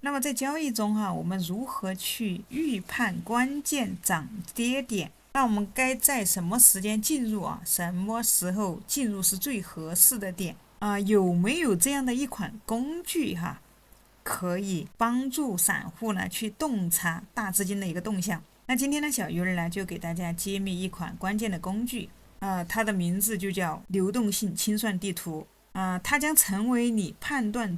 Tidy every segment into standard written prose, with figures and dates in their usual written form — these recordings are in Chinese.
那么在交易中我们如何去预判关键涨跌点？那我们该在什么时间进入什么时候进入是最合适的点有没有这样的一款工具可以帮助散户呢去洞察大资金的一个动向？那今天呢，小鱼儿呢就给大家揭秘一款关键的工具，它的名字就叫流动性清算地图。它将成为你判断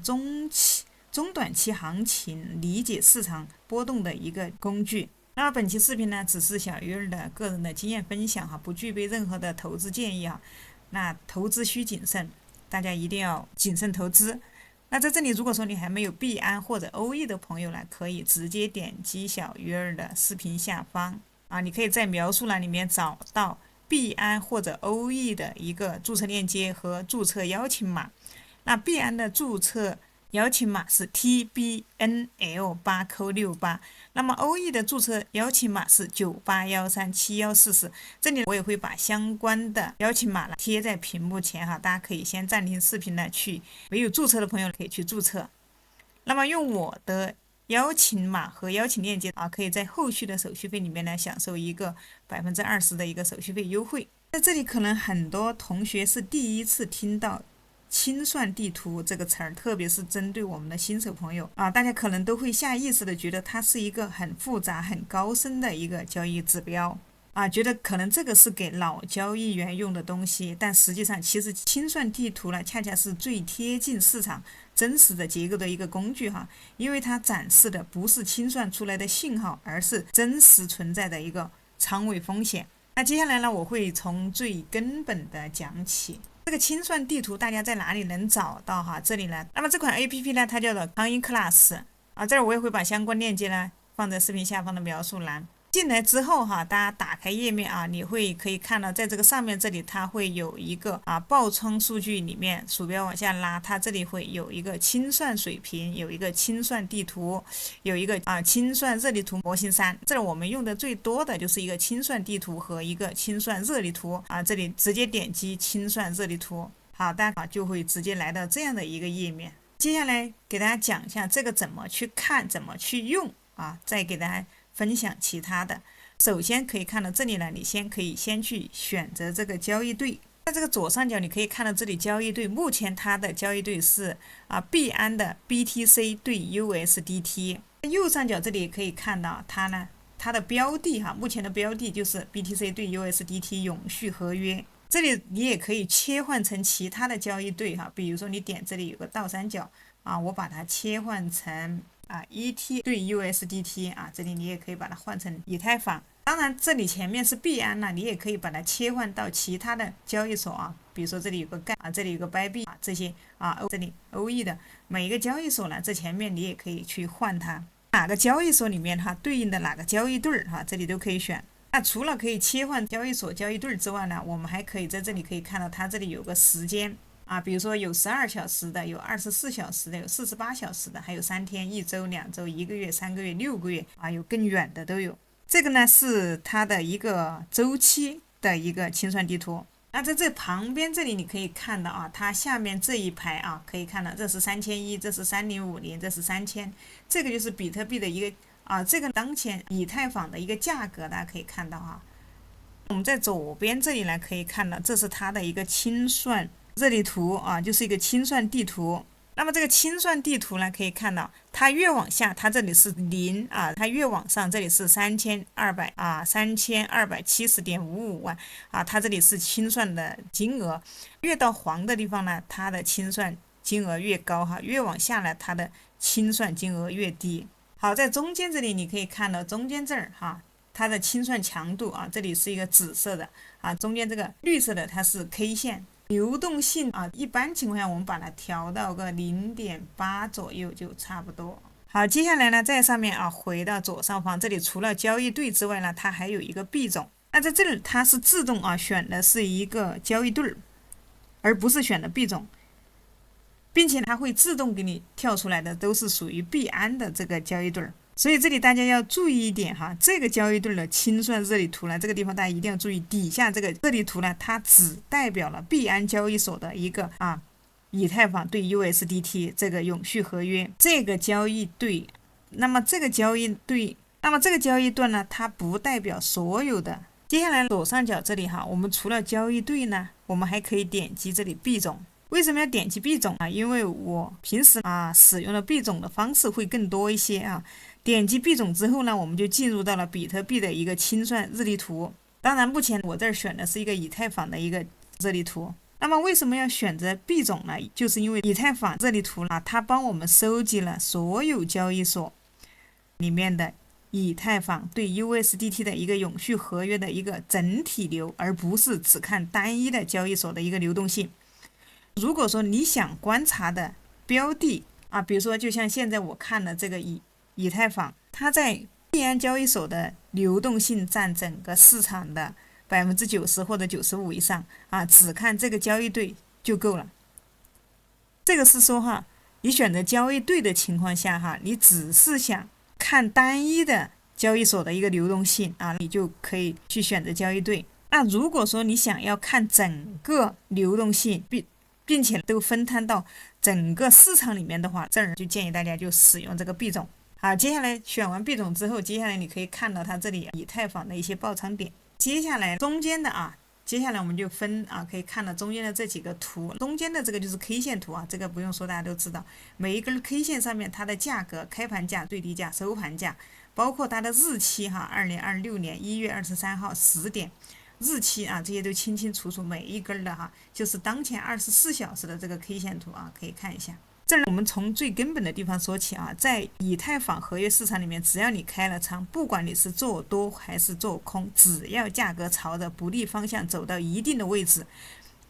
中短期行情、理解市场波动的一个工具。那本期视频呢，只是小鱼儿的个人的经验分享不具备任何的投资建议那投资需谨慎，大家一定要谨慎投资。那在这里，如果说你还没有币安或者欧易的朋友呢，可以直接点击小鱼儿的视频下方你可以在描述栏里面找到币安或者欧易的一个注册链接和注册邀请码。那币安的注册邀请码是 TBNL8Q68，那么欧易的注册邀请码是98137144。这里我也会把相关的邀请码贴在屏幕前大家可以先暂停视频去没有注册的朋友可以去注册。那么用我的邀请码和邀请链接可以在后续的手续费里面呢享受一个20%的一个手续费优惠。在这里可能很多同学是第一次听到清算地图这个词儿，特别是针对我们的新手朋友大家可能都会下意识的觉得它是一个很复杂很高深的一个交易指标觉得可能这个是给老交易员用的东西，但实际上其实清算地图呢恰恰是最贴近市场真实的结构的一个工具因为它展示的不是清算出来的信号，而是真实存在的一个仓位风险。那接下来呢，我会从最根本的讲起。这个清算地图大家在哪里能找到这里呢，那么这款 APP 呢，它叫做 CoinClass 这儿我也会把相关链接呢放在视频下方的描述栏。进来之后大家打开页面你可以看到在这个上面这里它会有一个爆仓数据，里面鼠标往下拉，它这里会有一个清算水平，有一个清算地图，有一个清算热力图模型3。这里我们用的最多的就是一个清算地图和一个清算热力图这里直接点击清算热力图，大家就会直接来到这样的一个页面。接下来给大家讲一下这个怎么去看怎么去用再给大家分享其他的。首先可以看到这里呢，你可以先去选择这个交易对，在这个左上角你可以看到这里交易对，目前它的交易对是币安的 BTC 对 USDT。右上角这里可以看到它的标的目前的标的就是 BTC 对 USDT 永续合约。这里你也可以切换成其他的交易对比如说你点这里有个倒三角我把它切换成ET 对 USDT 这里你也可以把它换成以太坊。当然这里前面是币安你也可以把它切换到其他的交易所比如说这里有个盖这里有个掰币这些这里欧易的每一个交易所呢，这前面你也可以去换它，哪个交易所里面对应的哪个交易对这里都可以选。那除了可以切换交易所交易对之外呢，我们还可以在这里可以看到它这里有个时间比如说有12小时的，有24小时的，有48小时的，还有3天、1周、2周、1个月、3个月、6个月有更远的都有。这个呢是它的一个周期的一个清算地图。那在这旁边这里你可以看到它下面这一排可以看到这是3100，这是3050，这是3000，这个就是比特币的一个这个当前以太坊的一个价格，大家可以看到我们在左边这里呢可以看到这是它的一个清算热力图就是一个清算地图。那么这个清算地图呢，可以看到它越往下，它这里是0它越往上，这里是3270.55万它这里是清算的金额。越到黄的地方呢，它的清算金额越高越往下呢，它的清算金额越低。好，在中间这里你可以看到中间这儿它的清算强度这里是一个紫色的中间这个绿色的它是 K 线。流动性一般情况下我们把它调到个0.8左右就差不多。好，接下来呢，在上面回到左上方，这里除了交易对之外呢，它还有一个币种。那在这里它是自动选的是一个交易对，而不是选的币种，并且它会自动给你跳出来的都是属于币安的这个交易对。所以这里大家要注意一点这个交易对的清算热力图呢，这个地方大家一定要注意，底下这个热力图呢，它只代表了币安交易所的一个以太坊对 USDT 这个永续合约，这个交易对那么这个交易段呢，它不代表所有的。接下来左上角这里哈，我们除了交易对呢，我们还可以点击这里币种。为什么要点击币种啊？因为我平时使用的币种的方式会更多一些啊。点击币种之后呢，我们就进入到了比特币的一个清算日历图。当然，目前我这儿选的是一个以太坊的一个日历图。那么为什么要选择币种呢？就是因为以太坊日历图它帮我们收集了所有交易所里面的以太坊对 USDT 的一个永续合约的一个整体流，而不是只看单一的交易所的一个流动性。如果说你想观察的标的比如说就像现在我看的这个以太坊，它在币安交易所的流动性占整个市场的90%或者95%以上只看这个交易对就够了。这个是说你选择交易对的情况下你只是想看单一的交易所的一个流动性你就可以去选择交易对。那如果说你想要看整个流动性并且都分摊到整个市场里面的话，这儿就建议大家就使用这个币种。接下来选完币种之后，接下来你可以看到它这里以太坊的一些爆仓点。接下来中间的接下来我们就分可以看到中间的这几个图，中间的这个就是 K 线图这个不用说大家都知道，每一根 K 线上面它的价格、开盘价、最低价、收盘价，包括它的日期2026年1月23号10点。日期这些都清清楚楚，每一根的就是当前24小时的这个 K 线图可以看一下。这儿我们从最根本的地方说起在以太坊合约市场里面，只要你开了仓，不管你是做多还是做空，只要价格朝着不利方向走到一定的位置，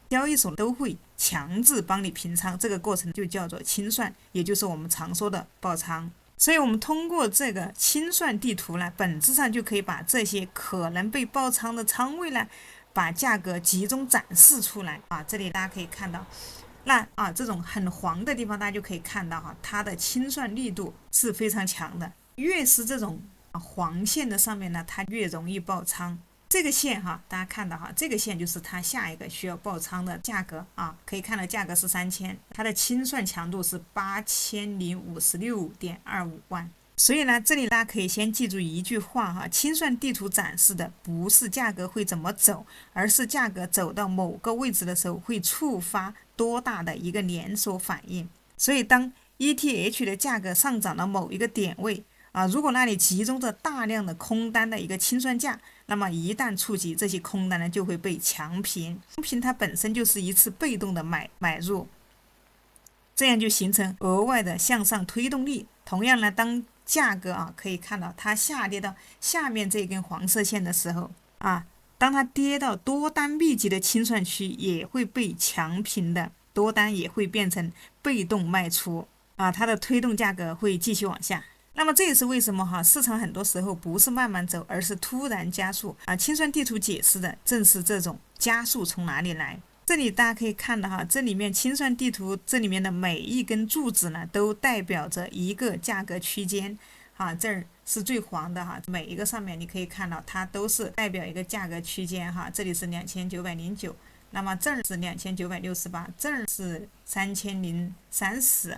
交易所都会强制帮你平仓，这个过程就叫做清算，也就是我们常说的爆仓。所以我们通过这个清算地图呢，本质上就可以把这些可能被爆仓的仓位呢，把价格集中展示出来这里大家可以看到，那这种很黄的地方，大家就可以看到它的清算力度是非常强的。越是这种黄线的上面呢，它越容易爆仓。这个线大家看到这个线就是它下一个需要爆仓的价格可以看到价格是3000，它的清算强度是8056.25万。所以呢，这里大家可以先记住一句话清算地图展示的不是价格会怎么走，而是价格走到某个位置的时候会触发多大的一个连锁反应。所以当 ETH 的价格上涨到某一个点位如果那里集中着大量的空单的一个清算价，那么一旦触及这些空单呢，就会被强平。强平它本身就是一次被动的买入，这样就形成额外的向上推动力。同样呢，当价格可以看到它下跌到下面这根黄色线的时候当它跌到多单密集的清算区，也会被强平的多单也会变成被动卖出它的推动价格会继续往下。那么这也是为什么市场很多时候不是慢慢走，而是突然加速清算地图解释的正是这种加速从哪里来。这里大家可以看到这里面清算地图这里面的每一根柱子呢，都代表着一个价格区间这儿是最黄的每一个上面你可以看到它都是代表一个价格区间这里是2909，那么这儿是2968，这儿是3030。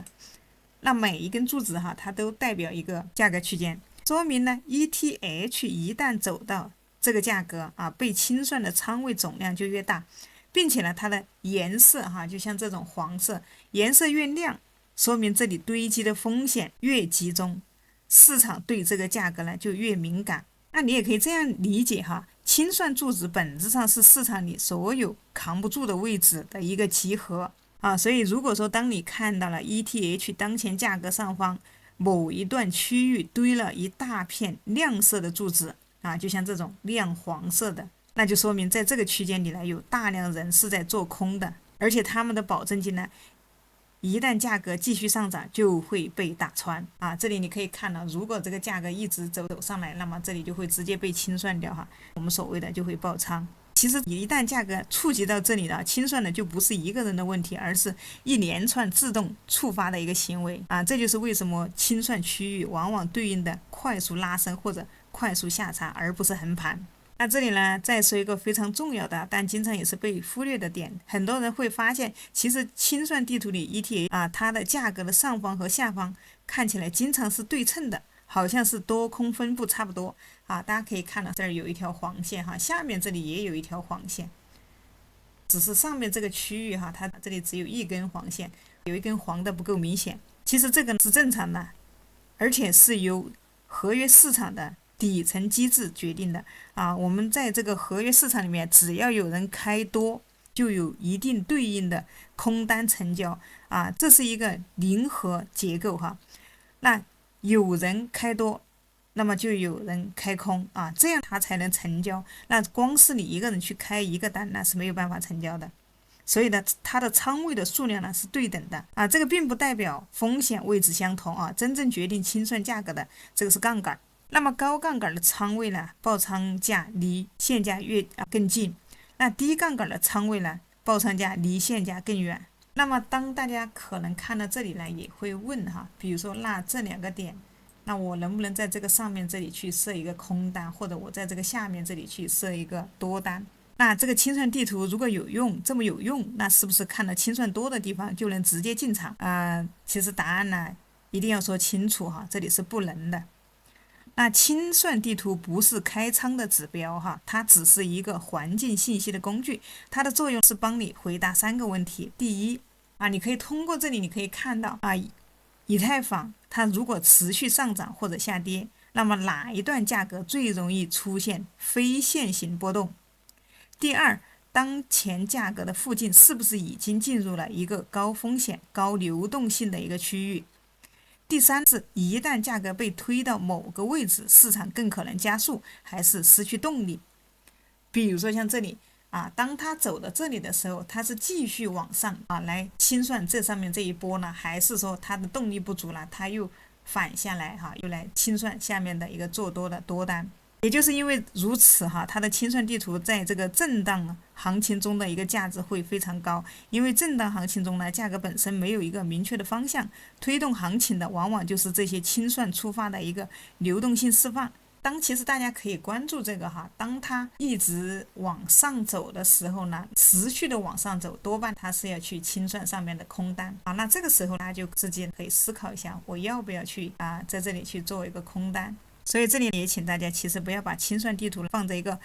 那每一根柱子它都代表一个价格区间，说明呢 ETH 一旦走到这个价格被清算的仓位总量就越大，并且呢它的颜色就像这种黄色，颜色越亮，说明这里堆积的风险越集中，市场对这个价格呢就越敏感。那你也可以这样理解清算柱子本质上是市场里所有扛不住的位置的一个集合所以如果说当你看到了 ETH 当前价格上方某一段区域堆了一大片亮色的柱子就像这种亮黄色的，那就说明在这个区间里呢有大量人是在做空的，而且他们的保证金呢一旦价格继续上涨就会被打穿这里你可以看到，如果这个价格一直走上来，那么这里就会直接被清算掉我们所谓的就会爆仓。其实一旦价格触及到这里了，清算的就不是一个人的问题，而是一连串自动触发的一个行为这就是为什么清算区域往往对应的快速拉升或者快速下杀，而不是横盘。那这里呢再说一个非常重要的但经常也是被忽略的点，很多人会发现其实清算地图里 ETH 它的价格的上方和下方看起来经常是对称的好像是多空分布差不多啊。大家可以看到这儿有一条黄线哈，下面这里也有一条黄线，只是上面这个区域哈，它这里只有一根黄线，有一根黄的不够明显。其实这个是正常的，而且是由合约市场的底层机制决定的啊。我们在这个合约市场里面，只要有人开多，就有一定对应的空单成交啊，这是一个零和结构哈。那有人开多，那么就有人开空啊，这样它才能成交。那光是你一个人去开一个单，那是没有办法成交的。所以呢，它的仓位的数量呢是对等的啊，这个并不代表风险位置相同啊，真正决定清算价格的这个是杠杆。那么高杠杆的仓位呢，报仓价离现价更近；那低杠杆的仓位呢，报仓价离现价更远。那么当大家可能看到这里呢，也会问哈，比如说那这两个点，那我能不能在这个上面这里去设一个空单，或者我在这个下面这里去设一个多单？那这个清算地图如果有用，这么有用，那是不是看到清算多的地方就能直接进场其实答案呢一定要说清楚哈，这里是不能的。那清算地图不是开仓的指标哈，它只是一个环境信息的工具，它的作用是帮你回答3个问题。第一你可以通过这里，你可以看到以太坊它如果持续上涨或者下跌，那么哪一段价格最容易出现非线性波动？第二，当前价格的附近是不是已经进入了一个高风险、高流动性的一个区域？第三是，一旦价格被推到某个位置，市场更可能加速还是失去动力？比如说像这里当它走到这里的时候，它是继续往上来清算这上面这一波呢，还是说它的动力不足了，它又反下来又来清算下面的一个做多的多单？也就是因为如此它的清算地图在这个震荡行情中的一个价值会非常高，因为震荡行情中呢，价格本身没有一个明确的方向，推动行情的往往就是这些清算触发的一个流动性释放。其实大家可以关注这个当它一直往上走的时候呢，持续的往上走，多半它是要去清算上面的空单那这个时候大家就直接可以思考一下，我要不要去在这里去做一个空单？所以这里也请大家其实不要把清算地图放在一个，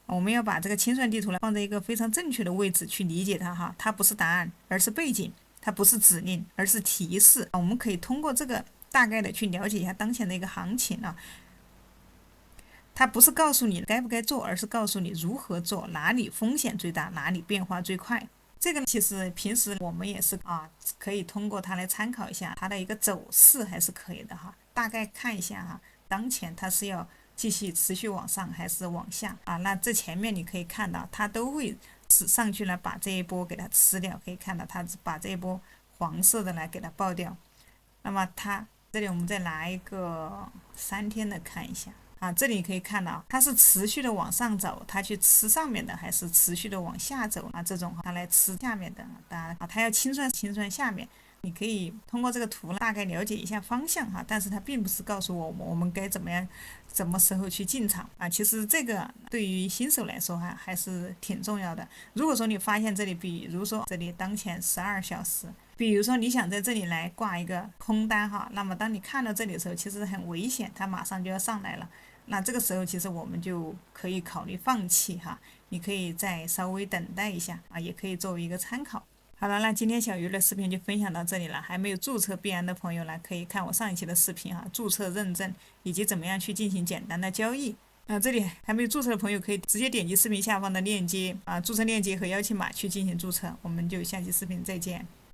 我们要把这个清算地图放在一个非常正确的位置去理解它它不是答案，而是背景；它不是指令，而是提示我们可以通过这个大概的去了解一下当前的一个行情它不是告诉你该不该做，而是告诉你如何做，哪里风险最大，哪里变化最快。这个其实平时我们也是可以通过它来参考一下它的一个走势，还是可以的大概看一下当前它是要继续持续往上还是往下那这前面你可以看到它都会上去了，把这一波给它吃掉，可以看到它把这一波黄色的来给它爆掉。那么它这里我们再拿一个3天的看一下这里可以看到它是持续的往上走，它去吃上面的，还是持续的往下走这种它来吃下面的，当然它要清算下面。你可以通过这个图大概了解一下方向但是它并不是告诉我们该怎么时候去进场其实这个对于新手来说还是挺重要的。如果说你发现这里，比如说这里当前12小时，比如说你想在这里来挂一个空单那么当你看到这里的时候，其实很危险，它马上就要上来了。那这个时候其实我们就可以考虑放弃你可以再稍微等待一下也可以作为一个参考。好了，那今天小鱼的视频就分享到这里了。还没有注册币安的朋友呢，可以看我上一期的视频注册认证以及怎么样去进行简单的交易。这里还没有注册的朋友可以直接点击视频下方的链接注册链接和邀请码去进行注册。我们就下期视频再见。